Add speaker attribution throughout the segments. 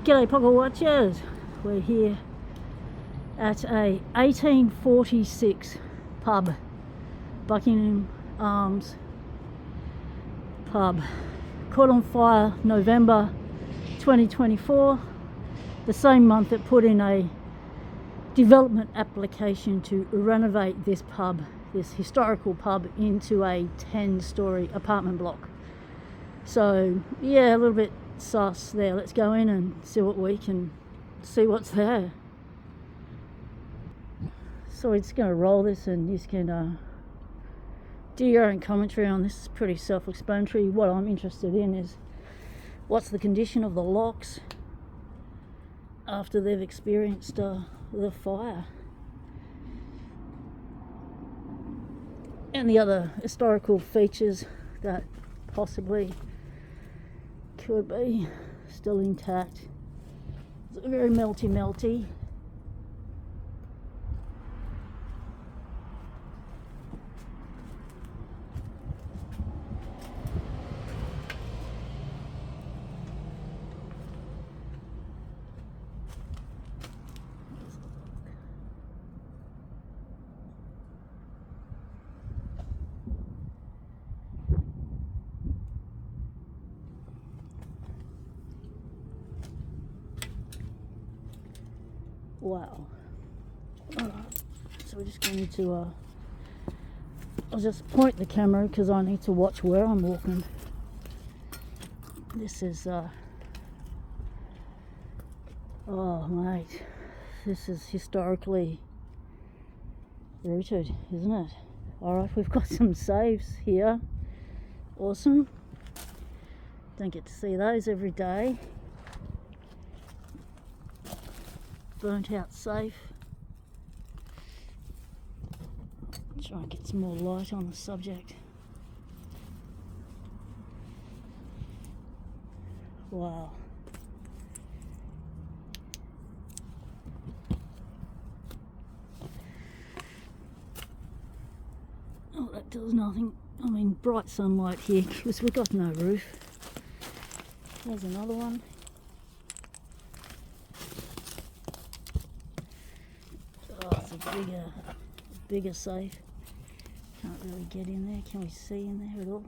Speaker 1: G'day Pocket Watchers, we're here at a 1846 pub, Buckingham Arms pub, caught on fire November 2024, the same month it put in a development application to renovate this pub, this historical pub, into a 10-story apartment block. So yeah, a little bit sus there. Let's go in and see what we can see what's there. So we're just going to roll this and you can do your own commentary on this. It's pretty self-explanatory. What I'm interested in is what's the condition of the locks after they've experienced the fire, and the other historical features that possibly could be still intact. It's very melty. Wow. Alright, so we're just going to I'll just point the camera because I need to watch where I'm walking. This is oh mate, this is historically rooted, isn't it? Alright, we've got some saves here. Awesome. Don't get to see those every day. Burnt out safe. Try and get some more light on the subject. Wow. Oh, that does nothing. I mean, bright sunlight here because we've got no roof. There's another one. Bigger safe. Can't really get in there. Can we see in there at all?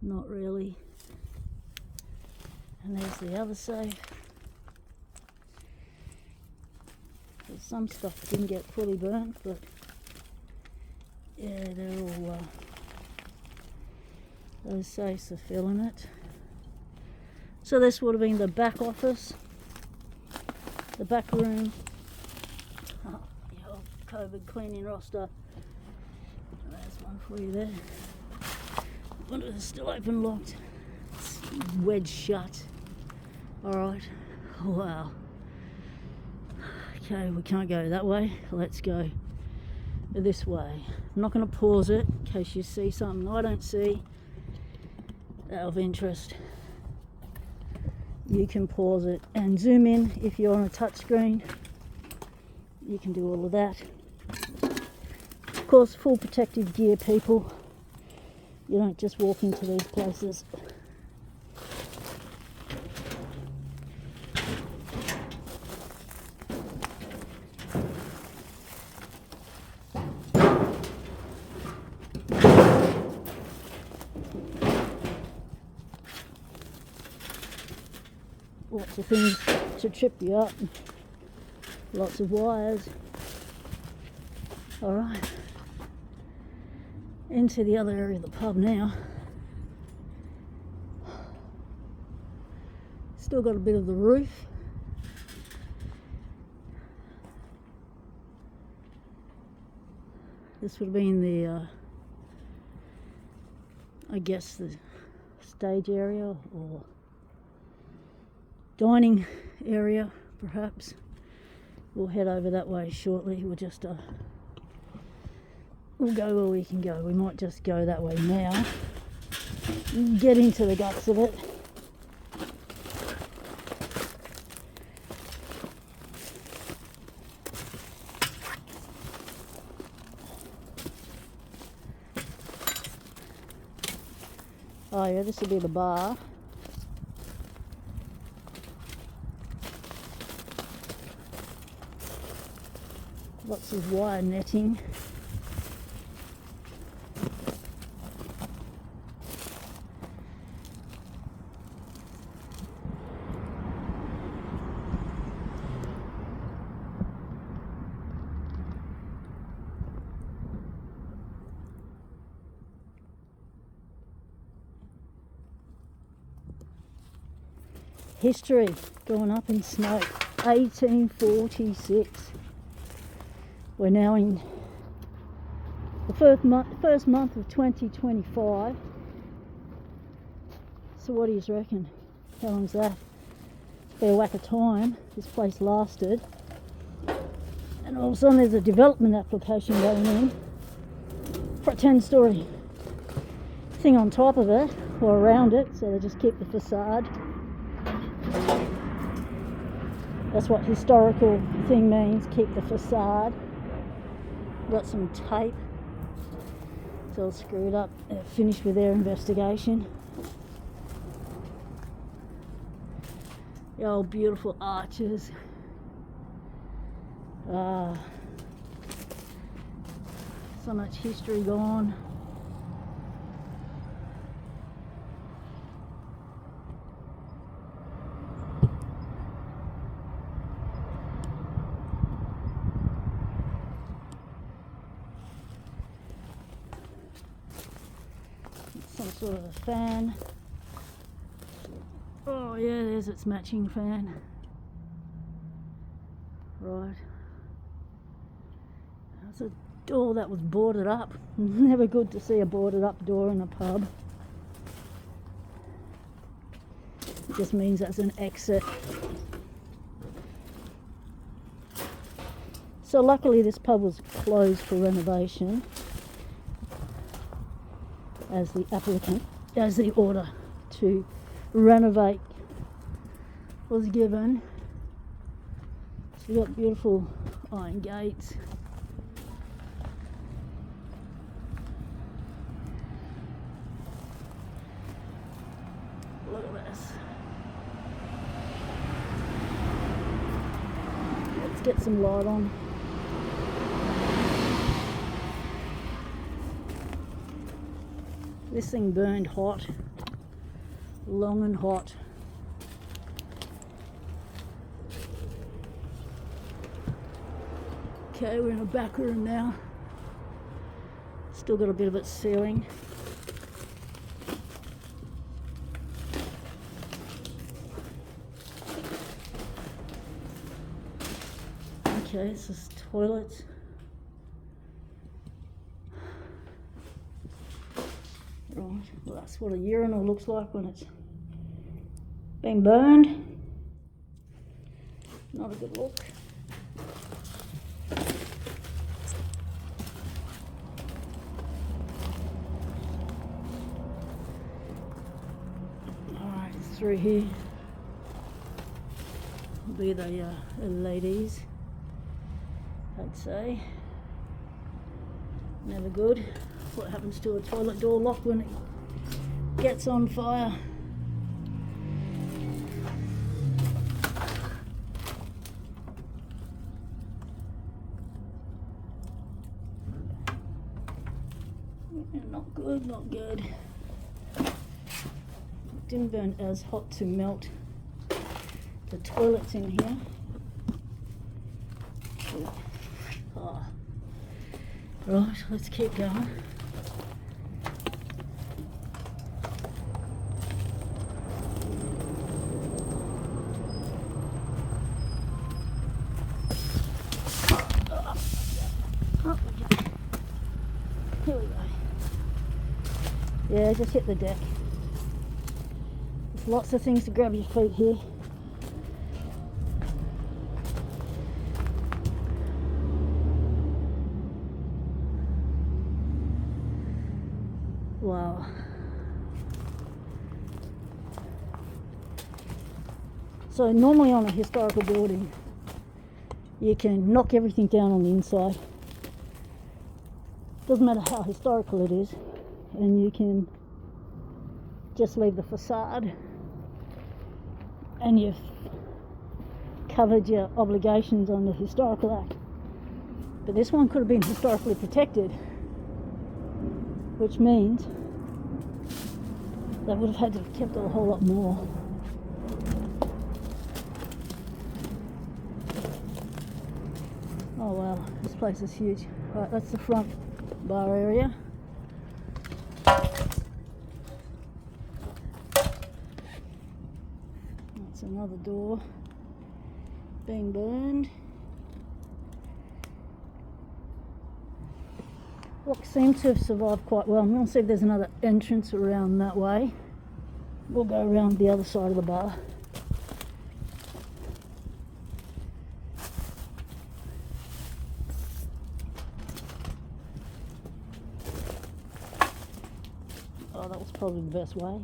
Speaker 1: Not really. And there's the other safe. There's some stuff that didn't get fully burnt, but yeah, they're all those safes are filling it. So this would have been the back office. The back room, your COVID cleaning roster. There's one for you there. Wonder if it's still open, locked. It's wedged shut. Alright, wow. Okay, we can't go that way. Let's go this way. I'm not going to pause it in case you see something I don't see of interest. You can pause it and zoom in if you're on a touch screen. You can do all of that. Of course, full protective gear, people. You don't just walk into these places. Lots of things to trip you up, lots of wires. Alright, into the other area of the pub now. Still got a bit of the roof. This would have been the I guess the stage area or dining area, perhaps. We'll head over that way shortly. We'll just we'll go where we can go. We might just go that way now, get into the guts of it. Oh yeah, this will be the bar. Lots of wire netting. History going up in smoke. 1846. We're now in the first month of 2025. So what do you reckon? How long's that? Fair whack of time this place lasted. And all of a sudden there's a development application going in for a 10-story thing on top of it or around it, so they just keep the facade. That's what historical thing means, keep the facade. Got some tape. It's all screwed up. They're finished with their investigation. The old beautiful arches. So much history gone. Some sort of a fan. Oh yeah, there's its matching fan. Right. That's a door that was boarded up. Never good to see a boarded up door in a pub. It just means that's an exit. So luckily this pub was closed for renovation, as the applicant, as the order to renovate was given. So you've got beautiful iron gates. Look at this. Let's get some light on. This thing burned hot, long and hot. Okay, we're in a back room now. Still got a bit of it sealing. Okay, this is toilets. Right, well that's what a urinal looks like when it's been burned. Not a good look. Alright, through here will be the ladies, I'd say. Never good. What happens to a toilet door lock when it gets on fire? Not good, not good. It didn't burn as hot to melt the toilets in here. Oh. Right, let's keep going. Here we go. Yeah, just hit the deck. There's lots of things to grab your feet here. Wow. So normally on a historical building, you can knock everything down on the inside. Doesn't matter how historical it is, and you can just leave the facade, and you've covered your obligations on the Historical Act. But this one could have been historically protected, which means they would have had to have kept it a whole lot more. Oh wow, this place is huge. Right, that's the front bar area. That's another door being burned. Look, seems to have survived quite well. I'm going to see if there's another entrance around that way. We'll go around the other side of the bar. Oh, that was probably the best way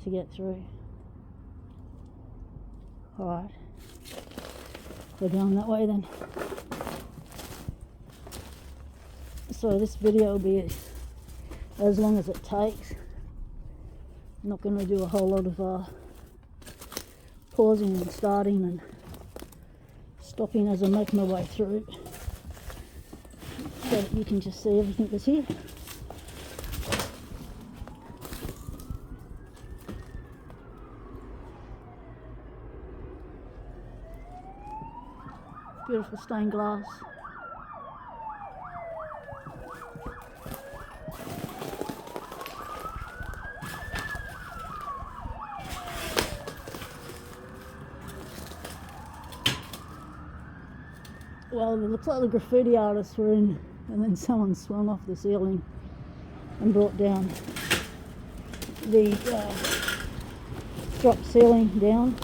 Speaker 1: to get through. Alright, we're going that way then. So this video will be as long as it takes. I'm not going to do a whole lot of pausing and starting and stopping as I make my way through, so that you can just see everything that's here. Beautiful stained glass. Well, it looks like the graffiti artists were in, and then someone swung off the ceiling and brought down the drop ceiling down.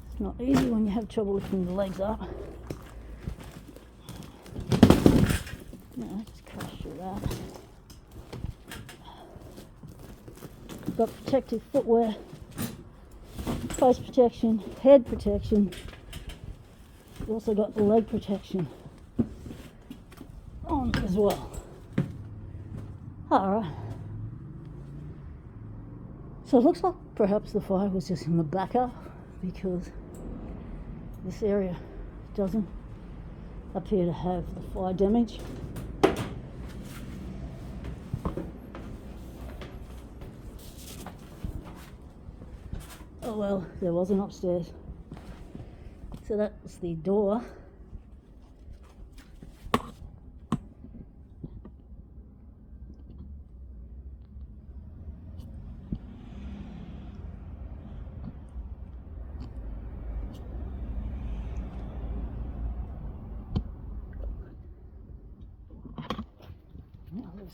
Speaker 1: It's not easy when you have trouble lifting the legs up. No, just crash through that. Got protective footwear, face protection, head protection. You've also got the leg protection on as well. Alright. So it looks like perhaps the fire was just in the backer, because this area doesn't appear to have the fire damage. Oh well, there was an upstairs. So that's the door.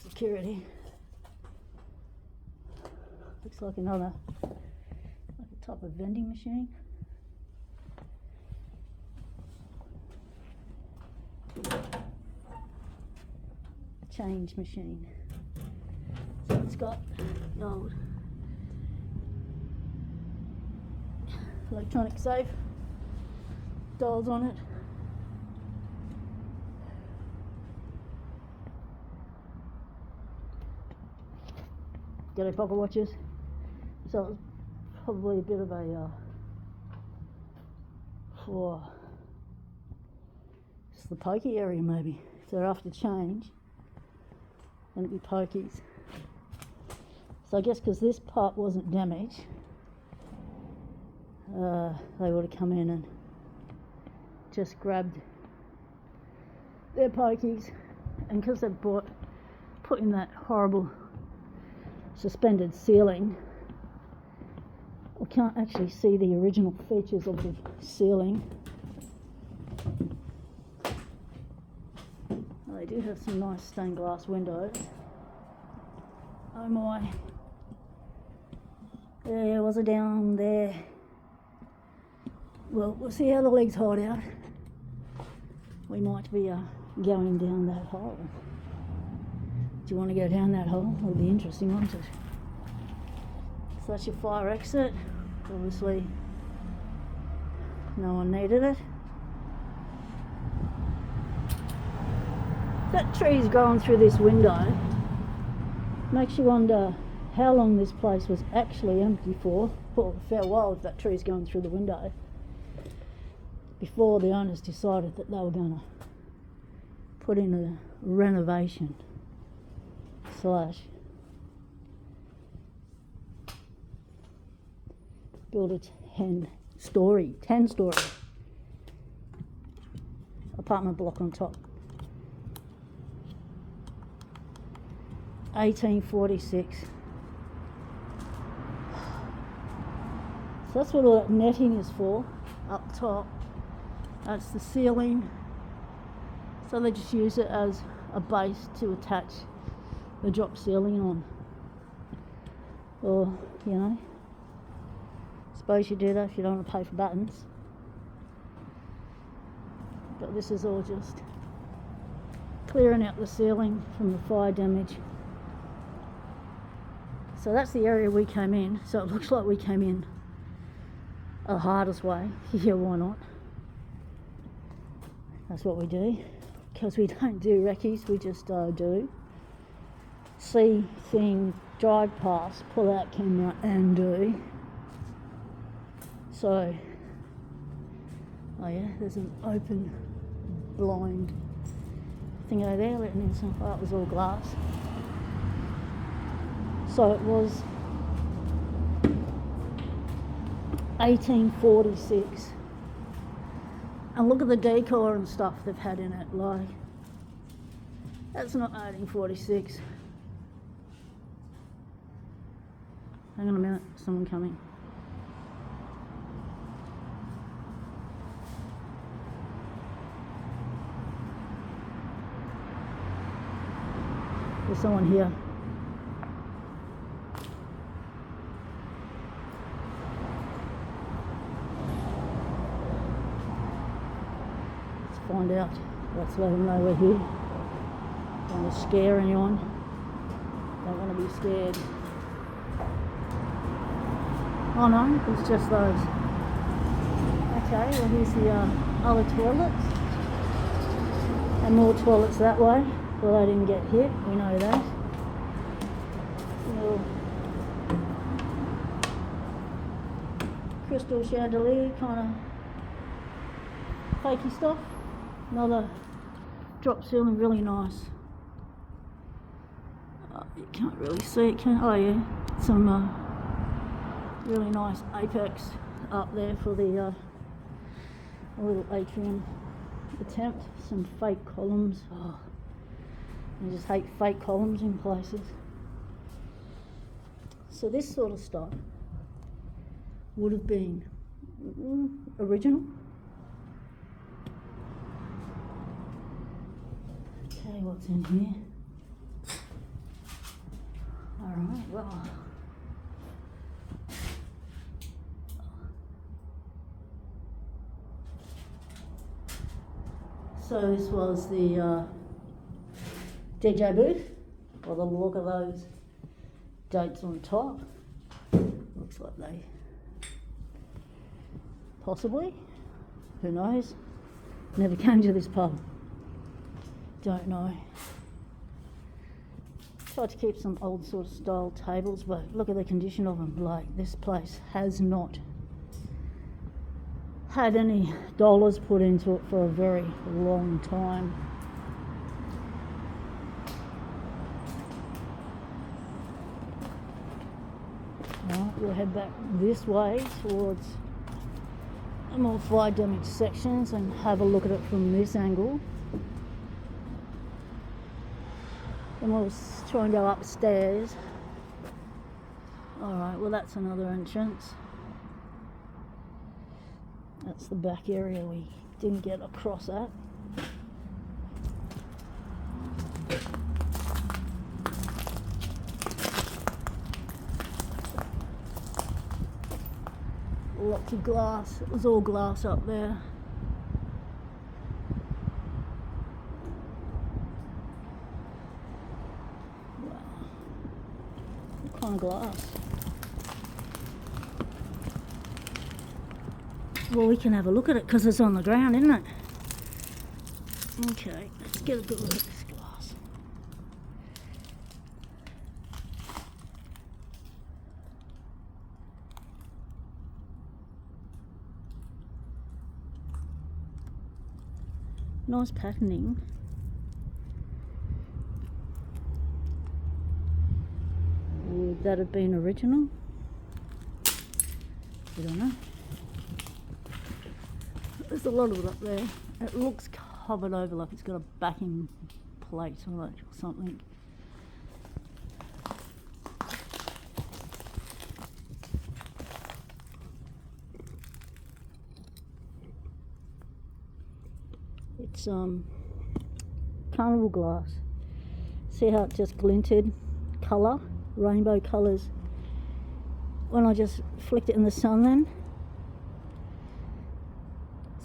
Speaker 1: Security. Looks like another, like a type of vending machine. A change machine. So it's got the old electronic safe dials on it. G'day pocket watches. So it's probably a bit of a for it's the pokey area maybe. If they're after change, then it'd be pokies. So I guess because this part wasn't damaged, they would have come in and just grabbed their pokies, and because they've put in that horrible suspended ceiling, we can't actually see the original features of the ceiling. Well, they do have some nice stained glass windows. Oh my. There was a down there. Well, we'll see how the legs hold out. We might be going down that hole. Do you want to go down that hole? It'll be interesting, won't it? So that's your fire exit. Obviously, no one needed it. That tree's growing through this window. Makes you wonder how long this place was actually empty for a fair while if that tree's going through the window, before the owners decided that they were going to put in a renovation / build a 10-story apartment block on top. 1846. So that's what all that netting is for, up top. That's the ceiling. So they just use it as a base to attach the drop ceiling on. Or, you know, suppose you do that if you don't want to pay for buttons. But this is all just clearing out the ceiling from the fire damage. So that's the area we came in. So it looks like we came in the hardest way. Yeah, why not? That's what we do. Because we don't do recce's, we just do see thing, drive past, pull out camera and do. So, oh yeah, there's an open blind thing over there letting in some, oh, it was all glass. So it was 1846. And look at the decor and stuff they've had in it, like, that's not 1846. Hang on a minute, someone coming. There's someone here. Find out. Let's let them know we're here. Don't want to scare anyone. Don't want to be scared. Oh no, it's just those. Okay, well here's the other toilets. And more toilets that way. Well, they didn't get hit, we know that. Little crystal chandelier kind of fakey stuff. Another drop ceiling, really nice. Oh, you can't really see it, can? Oh yeah, some really nice apex up there for the little atrium attempt. Some fake columns. Oh, I just hate fake columns in places. So this sort of stuff would have been original. Okay, what's in here? Alright, well. So this was the DJ booth, by the look of those dates on top. Looks like they possibly, who knows, never came to this pub. Don't know. Tried to keep some old sort of style tables, but look at the condition of them. Like, this place has not had any dollars put into it for a very long time. Right, we'll head back this way towards the more fire damaged sections and have a look at it from this angle. And we'll try and go upstairs. Alright, well that's another entrance. That's the back area we didn't get across at. Lots of glass. It was all glass up there. Wow. What kind of glass? Well, we can have a look at it because it's on the ground, isn't it? Okay, let's get a good look at this glass. Nice patterning. Would that have been original? I don't know. There's a lot of it up there. It looks covered over like it's got a backing plate on it or something. It's carnival glass. See how it just glinted? Colour, rainbow colours. When I just flicked it in the sun then.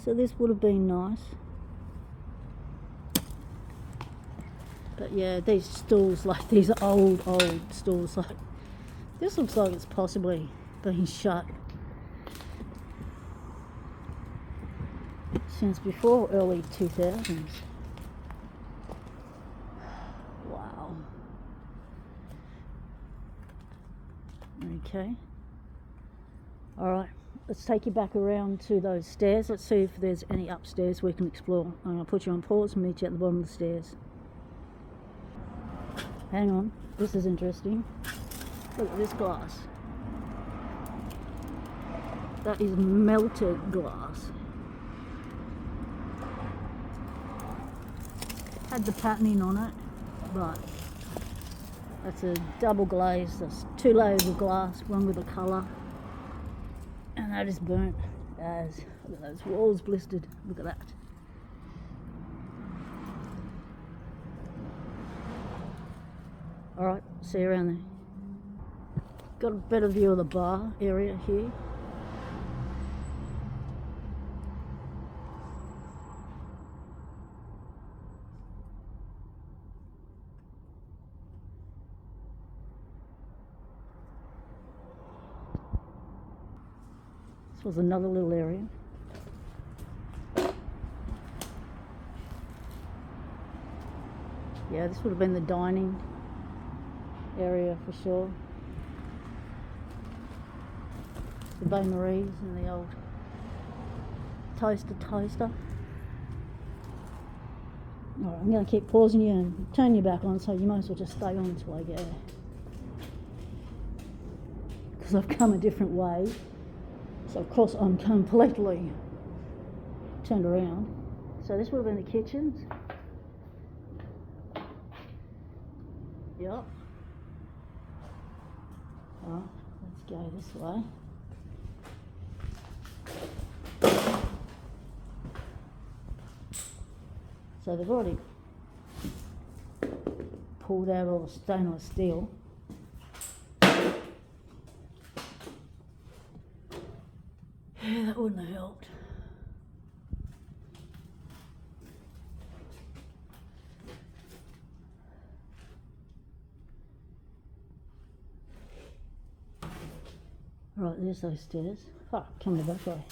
Speaker 1: So this would have been nice. But yeah, these stools, like these old stools, like this looks like it's possibly been shut since before early 2000s. Wow. Okay. Alright, let's take you back around to those stairs. Let's see if there's any upstairs we can explore. I'm going to put you on pause and meet you at the bottom of the stairs. Hang on, this is interesting. Look at this glass. That is melted glass. Had the patterning on it, but that's a double glaze. That's 2 layers of glass, one with a colour. And that is burnt as, look at those walls blistered. Look at that. Alright, see you around there. Got a better view of the bar area here. This was another little area. Yeah, this would have been the dining area for sure. The Bain Marie's and the old toaster. Alright, I'm going to keep pausing you and turn you back on, so you might as well just stay on until I get there. Because I've come a different way. So of course I'm completely turned around. So this would have been the kitchens. Yep. Alright, let's go this way. So they've already pulled out all the stainless steel. Yeah, that wouldn't have helped. Right, there's those stairs. Oh, coming back way.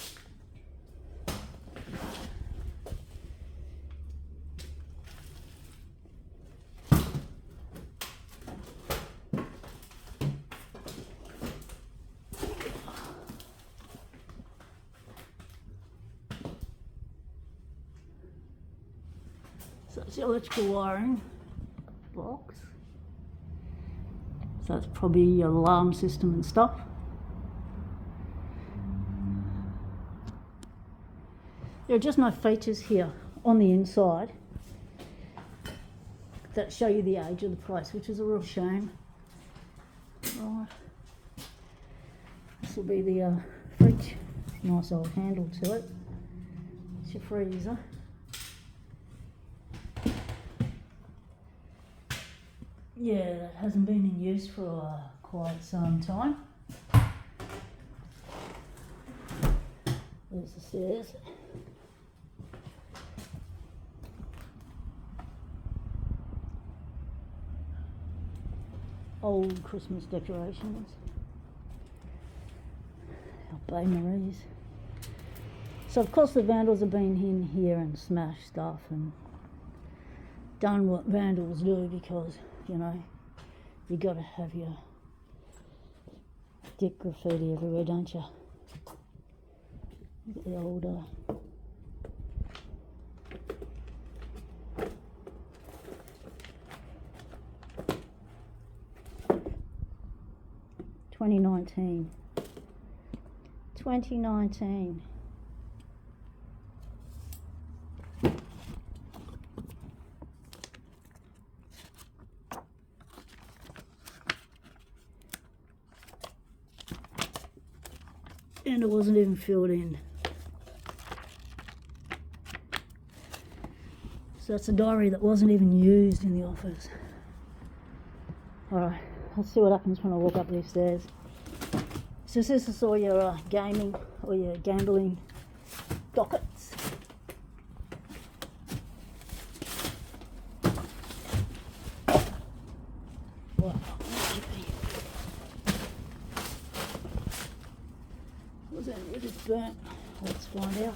Speaker 1: So it's the electrical wiring box. So that's probably your alarm system and stuff. There are just no features here on the inside that show you the age of the place, which is a real shame. Right. This will be the fridge. Nice old handle to it. It's your freezer. Yeah, that hasn't been in use for quite some time. There's the stairs. Old Christmas decorations. Our Bay Maries. So of course the vandals have been in here and smashed stuff and done what vandals do, because, you know, you got to have your dick graffiti everywhere, don't you? Look at the old 2019. And it wasn't even filled in. So that's a diary that wasn't even used in the office. Alright, let's see what happens when I walk up these stairs. So this is all your gaming or your gambling dockets. Wow, was that really burnt? Let's find out.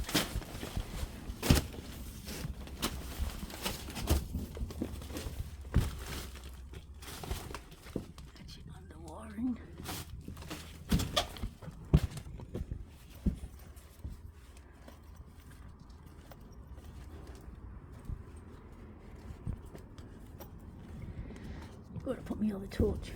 Speaker 1: Got to put me on the torch.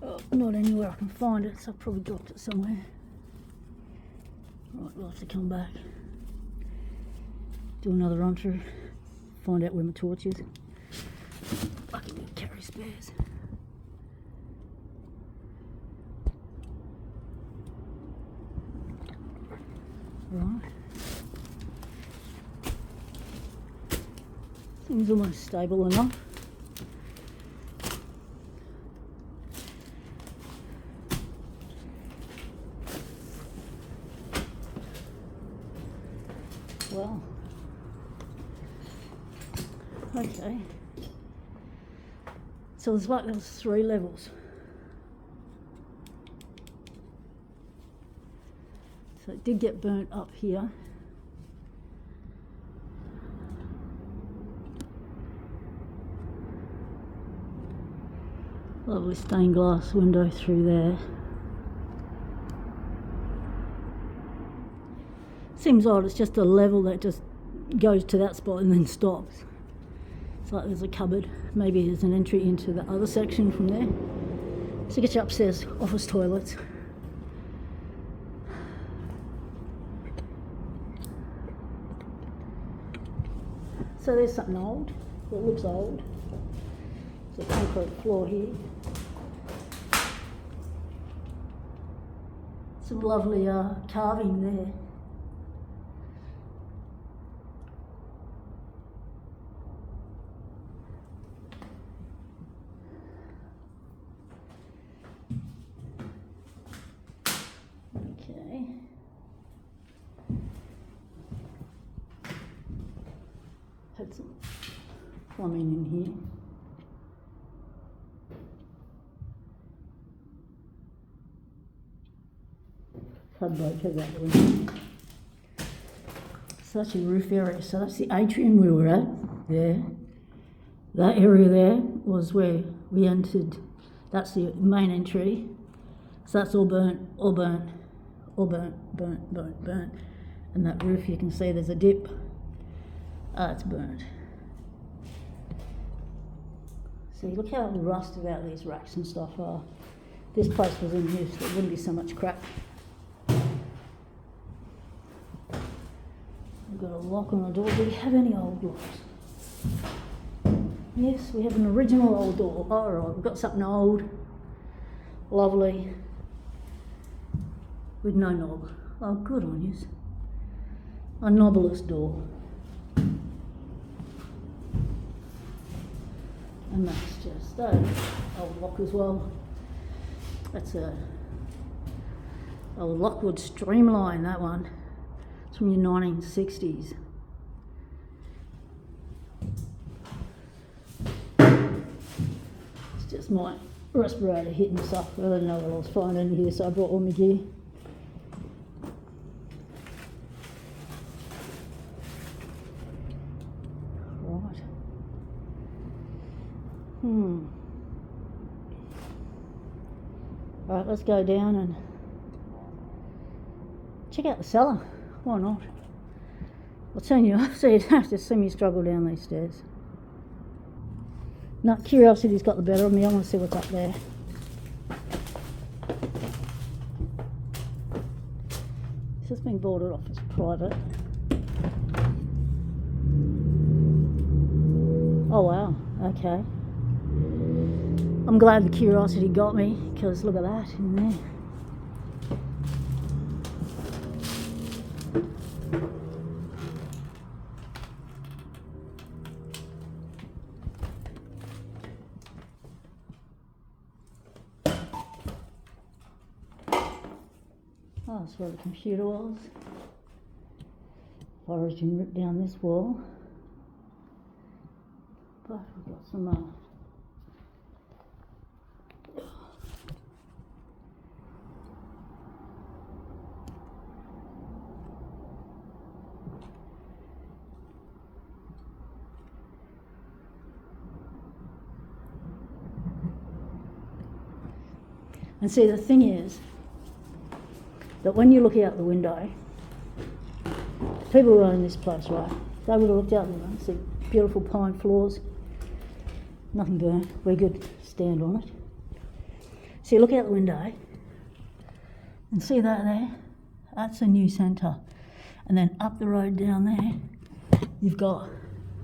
Speaker 1: Oh, not anywhere I can find it, so I've probably dropped it somewhere. Right, we'll have to come back. Do another run through. Find out where my torch is. I can carry spares. Right. Seems almost stable enough. Well, okay. So it's like there's 3 levels. So it did get burnt up here. Lovely stained glass window through there. Seems odd, it's just a level that just goes to that spot and then stops. It's like there's a cupboard. Maybe there's an entry into the other section from there. So get you upstairs, office toilets. So there's something old. It looks old. It's a concrete floor here. Some lovely carving there. Okay. Had some plumbing in here. Tugboat has that window. Such a roof area. So that's the atrium we were at there. That area there was where we entered. That's the main entry. So that's all burnt, all burnt, all burnt, burnt, burnt, burnt. And that roof, you can see there's a dip. It's burnt. See, look how rusted out these racks and stuff are. This place was in use, there wouldn't be so much crap. We've got a lock on the door. Do we have any old locks? Yes, we have an original old door. All right, we've got something old, lovely, with no knob. Oh, good on you. A knobless door. And that's just an old lock as well. That's a old Lockwood Streamline, that one. It's from your 1960s. It's just my respirator hitting stuff. I didn't know what I was finding here, so I brought all my gear. Right. Right, let's go down and check out the cellar. Why not? I'll turn you off so you don't have to see me struggle down these stairs. No, curiosity's got the better of me. I want to see what's up there. This has been boarded off as private. Oh wow, okay. I'm glad the curiosity got me, because look at that in there. Oh, that's where the computer was. Origin ripped down this wall. But we've got some and see, the thing is that when you look out the window, people who own this place, right, they would have looked out the window, see beautiful pine floors, nothing burnt, we could stand on it. So you look out the window and see that there, that's a new centre. And then up the road down there, you've got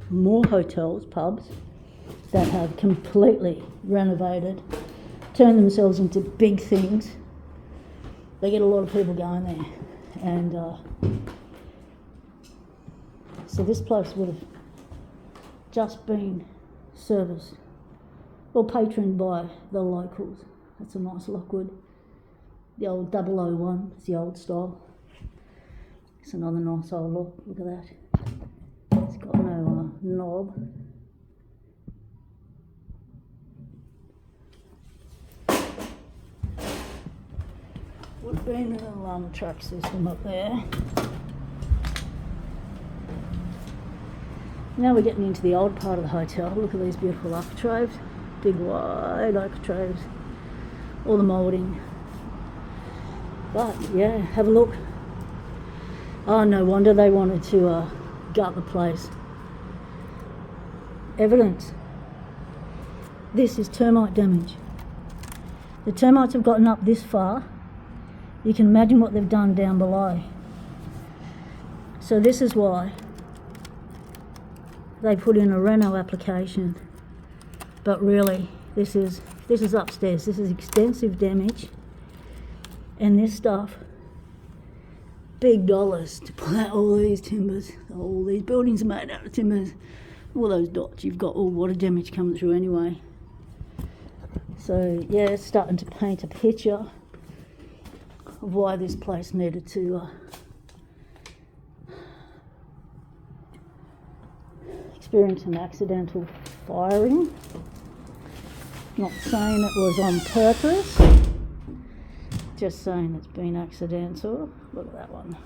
Speaker 1: more hotels, pubs, that have completely renovated, turned themselves into big things. They get a lot of people going there. And so this place would have just been serviced or patroned by the locals. That's a nice Lockwood. The old 001, it's the old style. It's another nice old lock, look at that. It's got no knob. Would have been an alarm track system up there. Now we're getting into the old part of the hotel. Look at these beautiful architraves, big wide architraves, all the moulding. But yeah, have a look. Oh, no wonder they wanted to gut the place. Evidence. This is termite damage. The termites have gotten up this far. You can imagine what they've done down below. So this is why they put in a reno application. But really, this is upstairs. This is extensive damage. And this stuff, big dollars to pull out all these timbers. All these buildings are made out of timbers. All those dots, you've got all water damage coming through anyway. So yeah, it's starting to paint a picture of why this place needed to experience an accidental firing. Not saying it was on purpose, just saying it's been accidental. Look at that one.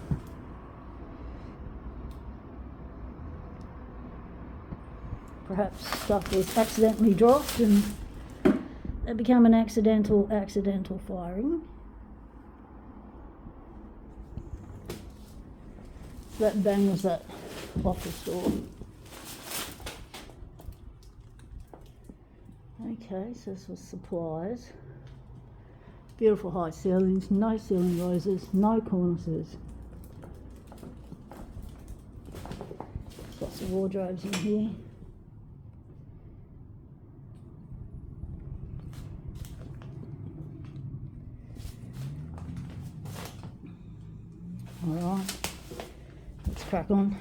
Speaker 1: Perhaps stuff was accidentally dropped and it became an accidental firing. That bang was that office door. Okay, so this was supplies. Beautiful high ceilings, no ceiling roses, no cornices. Lots of wardrobes in here. Alright, let's crack on.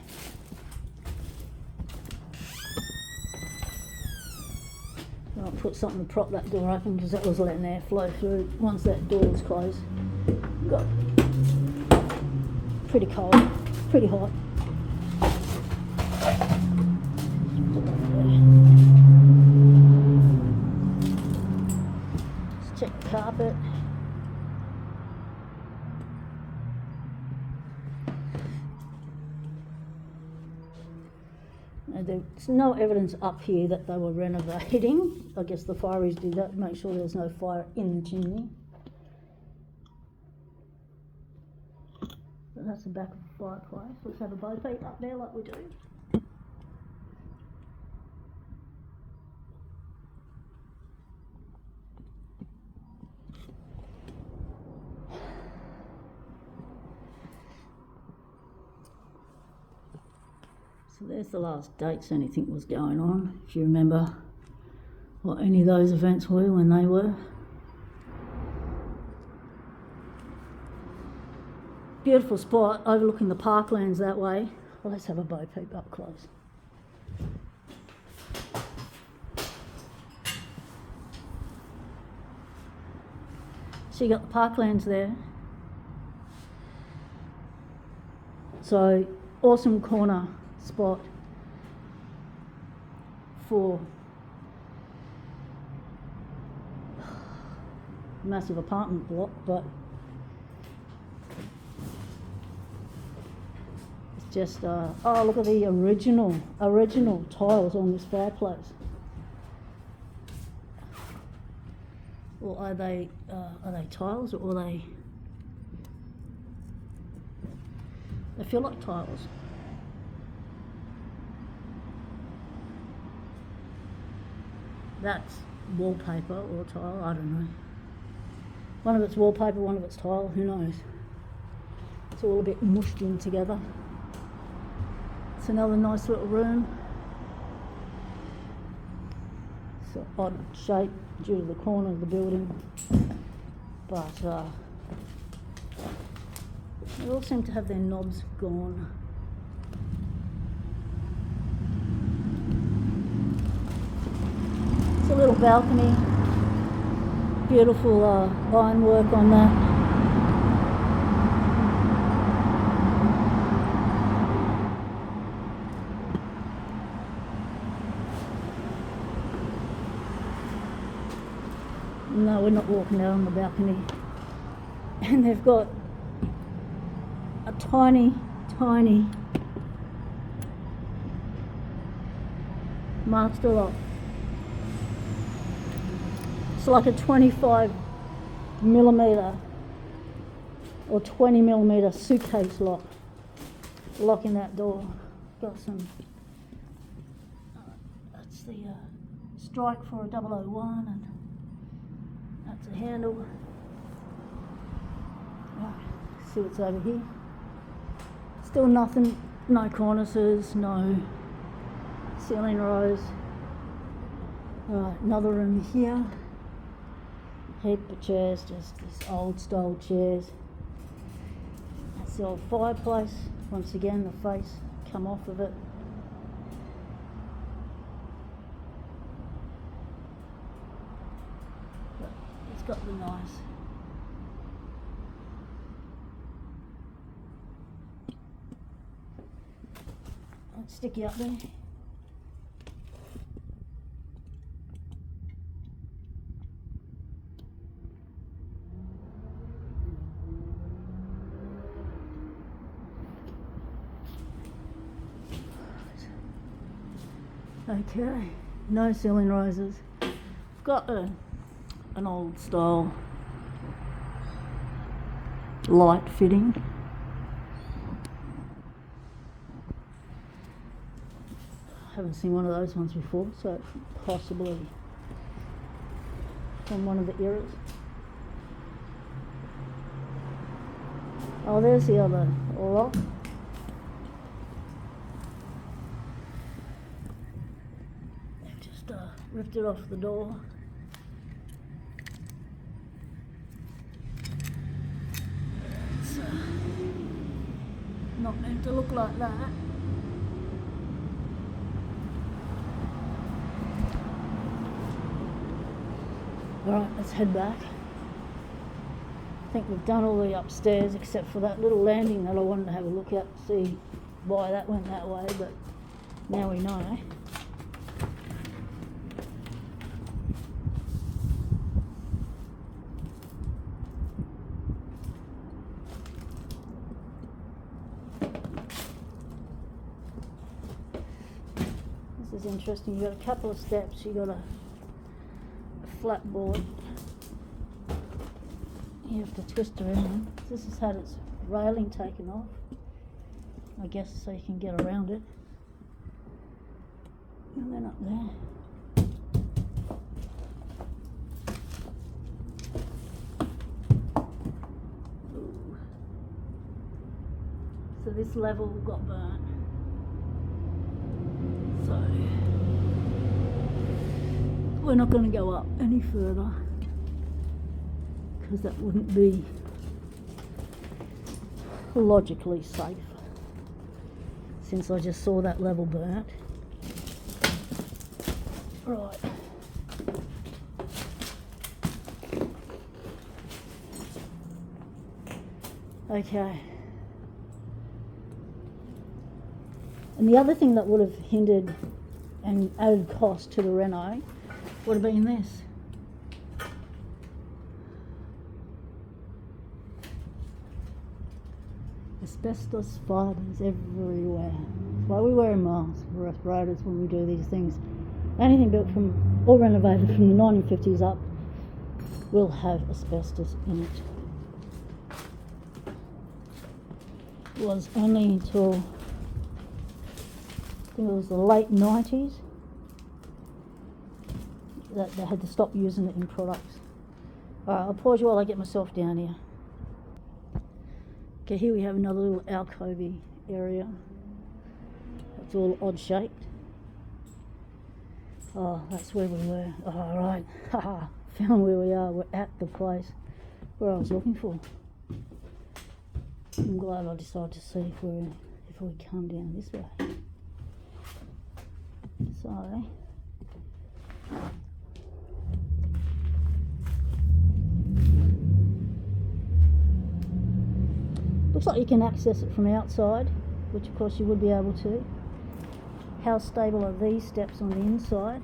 Speaker 1: put something to prop that door open because that was letting airflow through. Once that door was closed, got pretty cold, pretty hot. Let's check the carpet. There's no evidence up here that they were renovating. I guess the fireys did that to make sure there's no fire in the chimney. So that's the back of the fireplace. Let's have a bow peep up there like we do. So there's the last dates anything was going on, if you remember what any of those events were when they were. Beautiful spot overlooking the parklands that way. Well, let's have a bow peep up close. So you got the parklands there. So awesome corner spot for massive apartment block, but it's just oh, look at the original tiles on this fireplace. Or are they tiles, or are they feel like tiles. That's wallpaper or tile, I don't know. One of it's wallpaper, one of it's tile, who knows? It's all a bit mushed in together. It's another nice little room. It's an odd shape due to the corner of the building, but they all seem to have their knobs gone. It's a little balcony, beautiful ironwork on that. No, we're not walking out on the balcony. And they've got a tiny master lock. It's like a 25mm or 20mm suitcase lock, locking that door. Got some, that's the strike for a 001, and that's a handle. Right, see what's over here. Still nothing, no cornices, no ceiling rose. Alright, another room here. Heap of chairs, just these old style chairs. That's the old fireplace. Once again, the face come off of it. But it's got the nice sticky up there. Okay, no ceiling rises. I've got an old style light fitting. Haven't seen one of those ones before, so possibly from one of the eras. Oh, there's the other lock. They've just ripped it off the door. It's not meant to look like that. Alright, let's head back. I think we've done all the upstairs except for that little landing that I wanted to have a look at, see why that went that way, but now we know. This is interesting. You've got a couple of steps, you've got a flat board. You have to twist around. This has had its railing taken off, I guess, so you can get around it. And then up there. Ooh. So this level got burnt. So we're not going to go up any further, because that wouldn't be logically safe, since I just saw that level burnt. Right. Okay. And the other thing that would have hindered and added cost to the reno would have been this. Asbestos fibres everywhere. That's why we wear masks, respirators, when we do these things. Anything built from or renovated from the 1950s up will have asbestos in it. It was only until I think it was the late 90s that they had to stop using it in products. Alright, I'll pause you while I get myself down here. Okay, here we have another little alcovey area. It's all odd shaped. Oh, that's where we were. Oh, right. Haha, found where we are. We're at the place where I was looking for. I'm glad I decided to see if we come down this way. So looks like you can access it from outside, which of course you would be able to. How stable are these steps on the inside?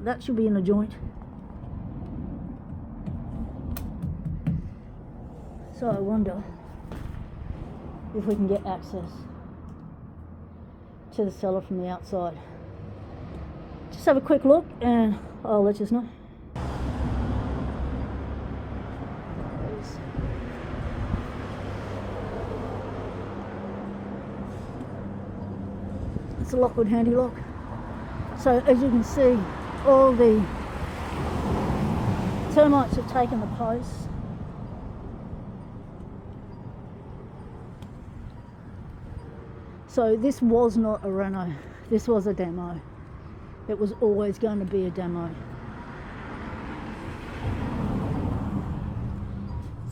Speaker 1: That should be in a joint. So I wonder if we can get access to the cellar from the outside. Just have a quick look and I'll let you know. It's a Lockwood handy lock. So as you can see, all the termites have taken the posts. So this was not a reno, this was a demo. It was always going to be a demo.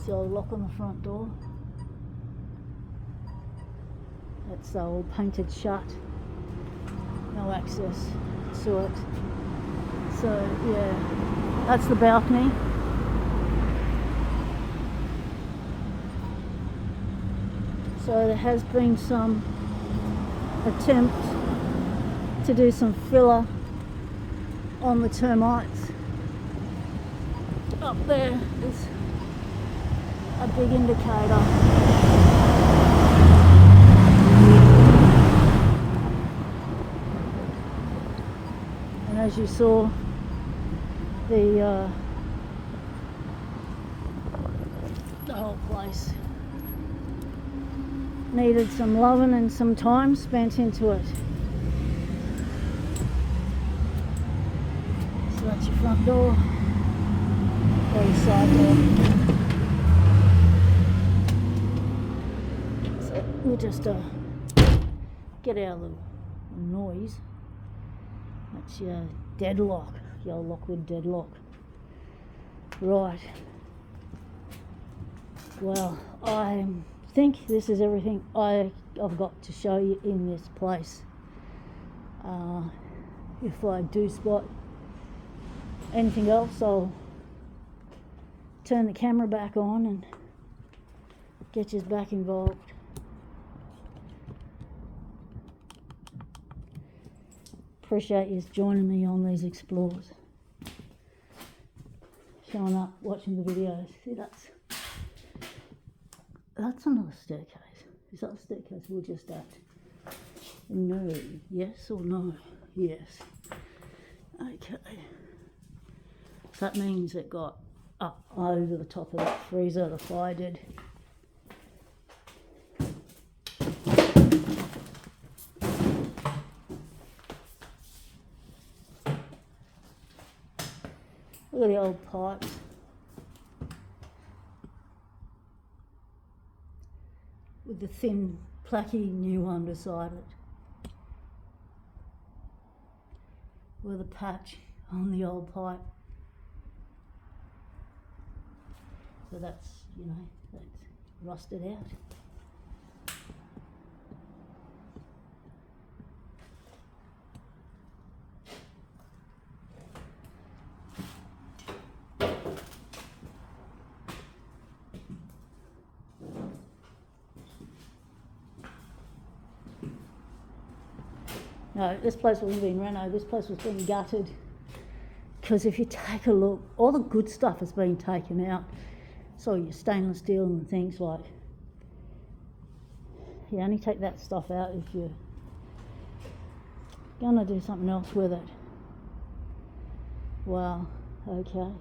Speaker 1: See our lock on the front door. That's all painted shut. No access to it. So yeah, that's the balcony. So there has been some attempt to do some filler on the termites. Up there is a big indicator. And as you saw, the whole place needed some loving and some time spent into it. So that's your front door, or your side door. So we'll just get out of the noise. That's your deadlock, your Lockwood deadlock. Right. Well, I'm think this is everything I've got to show you in this place. If I do spot anything else, I'll turn the camera back on and get you back involved. Appreciate you joining me on these explores, showing up, watching the videos. See, that's another staircase. Is that a staircase we're just at? No. Yes or no? Yes. Okay. So that means it got up over the top of that freezer the fire did. Look at the old pipes. With the thin, placky new one beside it. With a patch on the old pipe. So that's, that's rusted out. No, this place wasn't being renovated, this place was being gutted. Because if you take a look, all the good stuff has been taken out. So your stainless steel and things like, you only take that stuff out if you're gonna do something else with it. Wow, okay.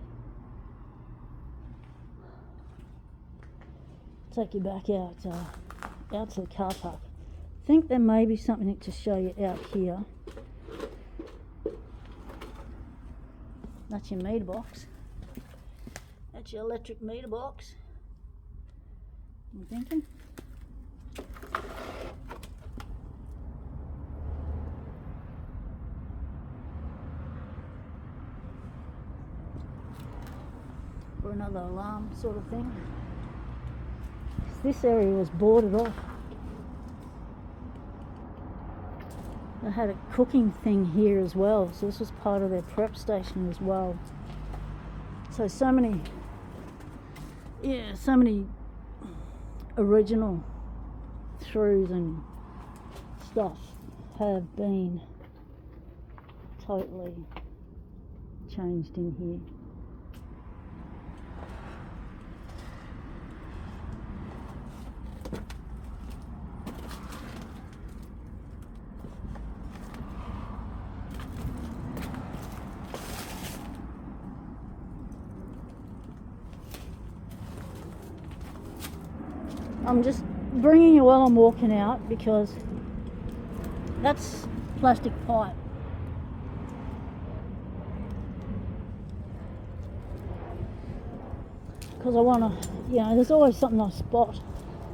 Speaker 1: Take you back out to the car park. I think there may be something to show you out here. That's your meter box. That's your electric meter box. You thinking? Or another alarm sort of thing. This area was boarded off. They had a cooking thing here as well, so this was part of their prep station as well. So many original throughs and stuff have been totally changed in here. I'm just bringing you while I'm walking out because that's plastic pipe. Because I want to, there's always something I spot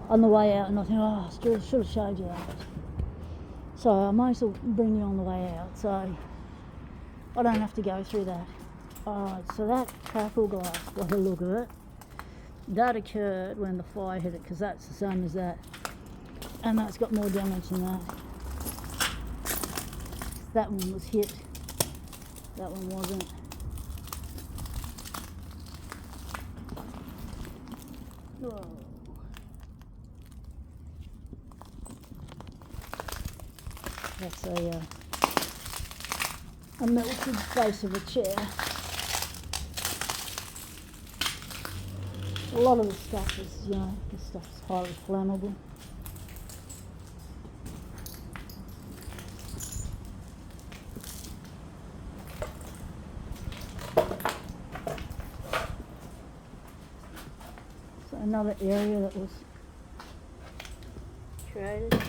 Speaker 1: on the way out and I think, oh, I should have showed you that. So I might as well bring you on the way out so I don't have to go through that. Alright, so that tackle glass, by the look of it, that occurred when the fire hit it, because that's the same as that, and that's got more damage than that. That one was hit, that one wasn't. Whoa. That's a melted base of a chair. A lot of the stuff is, this stuff is highly flammable. So another area that was created.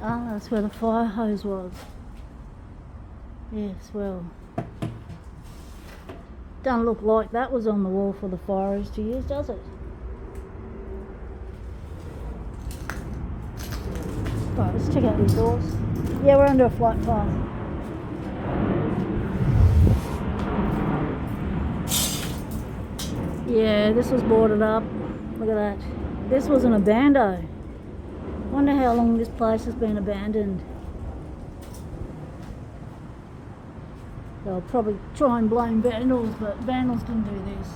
Speaker 1: Ah, that's where the fire hose was. Yes, well, doesn't look like that was on the wall for the fire hose to use, does it? Right, let's check out these doors. Yeah, we're under a flight path. Yeah, this was boarded up. Look at that. This was an abando. Wonder how long this place has been abandoned. They'll probably try and blame vandals, but vandals didn't do this.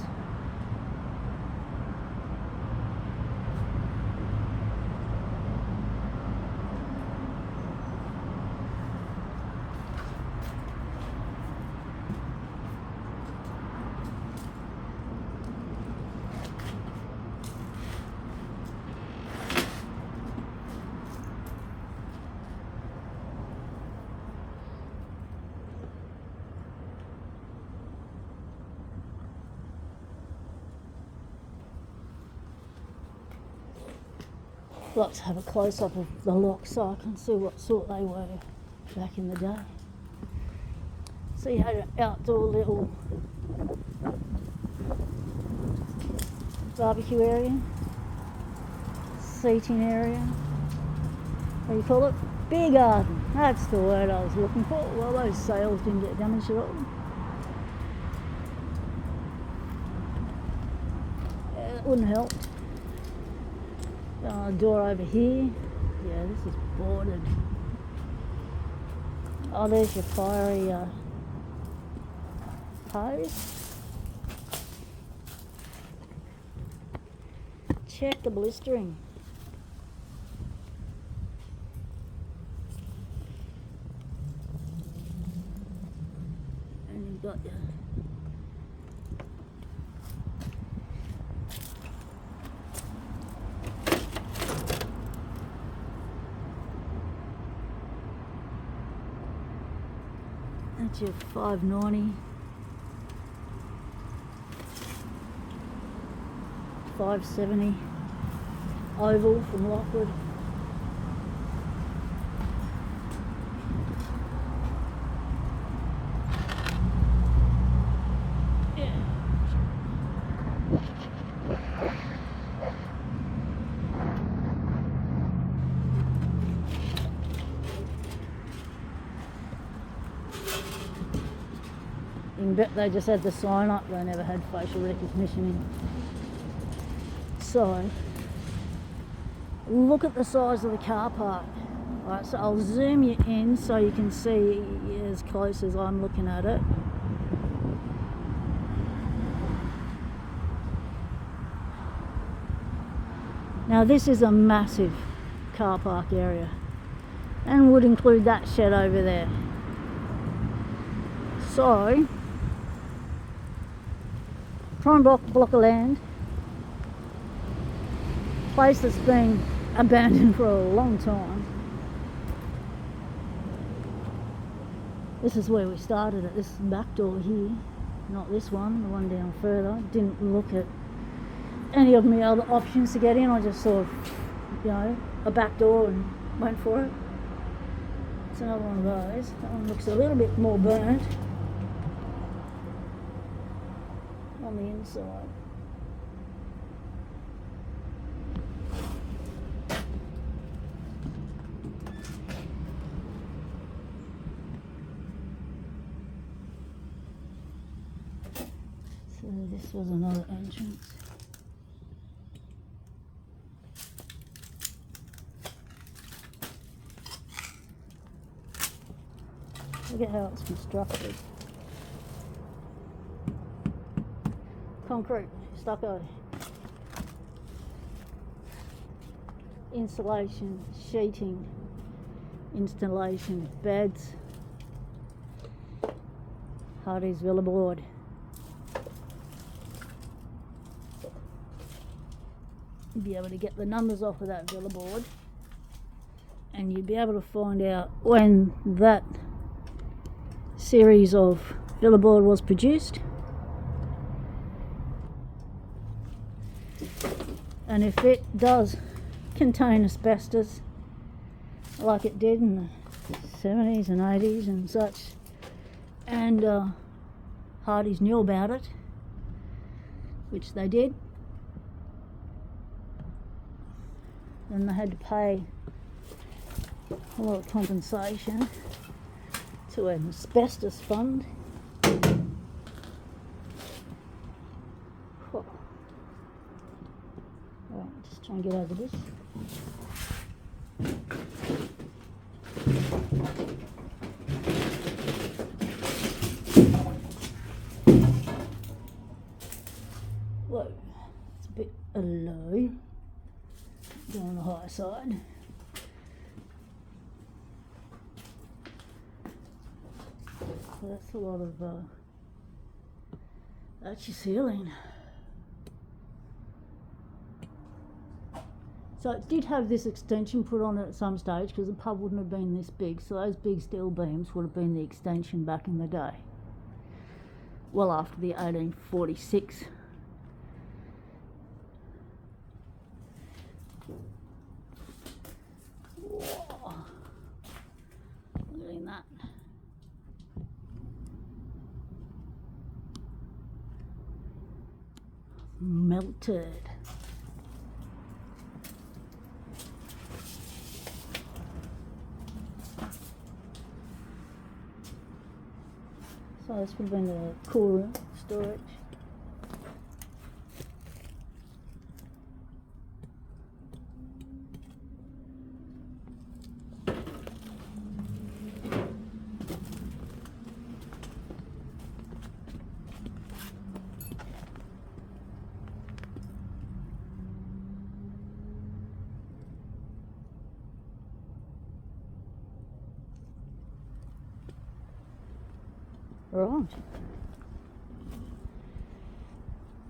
Speaker 1: Let's have a close-up of the lock so I can see what sort they were back in the day. So you had an outdoor little barbecue area, seating area, what do you call it? Beer garden, that's the word I was looking for. Well, those sails didn't get damaged at all. Yeah, that wouldn't help. Door over here. Yeah, this is boarded. Oh, there's your fiery hose. Check the blistering. And you've got your that's your 590, 570 oval from Lockwood. You can bet they just had the sign up, they never had facial recognition in. So, look at the size of the car park. Right, so I'll zoom you in so you can see as close as I'm looking at it. Now this is a massive car park area and would include that shed over there. So, prime block of land, place that's been abandoned for a long time. This is where we started it. This is the back door here, not this one, the one down further. Didn't look at any of my other options to get in. I just saw, a back door and went for it. It's another one of those. That one looks a little bit more burnt on the inside. So this was another entrance. Look at how it's constructed. Concrete, stucco, insulation, sheeting, installation, beds, Hardy's Villa board. You'd be able to get the numbers off of that Villa board, and you'd be able to find out when that series of Villa board was produced. And if it does contain asbestos, like it did in the 70s and 80s and such, and Hardy's knew about it, which they did, then they had to pay a lot of compensation to an asbestos fund. get over this. Whoa, it's a bit low. Go on the higher side. So that's a lot of, that's your ceiling. So it did have this extension put on it at some stage because the pub wouldn't have been this big, so those big steel beams would have been the extension back in the day. Well after the 1846. Whoa. Look at that. Melted. So this would have been the cool room storage. Right.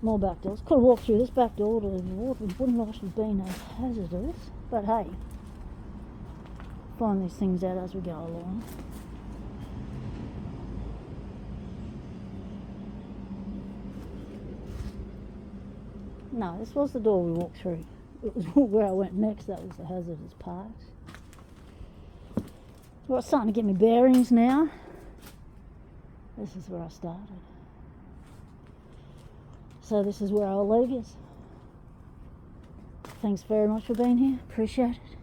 Speaker 1: More back doors. Could have walked through this back door to the water. It wouldn't have actually been as hazardous. But hey, find these things out as we go along. No, this was the door we walked through. It was where I went next. That was the hazardous part. Well, it's starting to get me bearings now. This is where I started. So this is where I'll leave you. Thanks very much for being here. Appreciate it.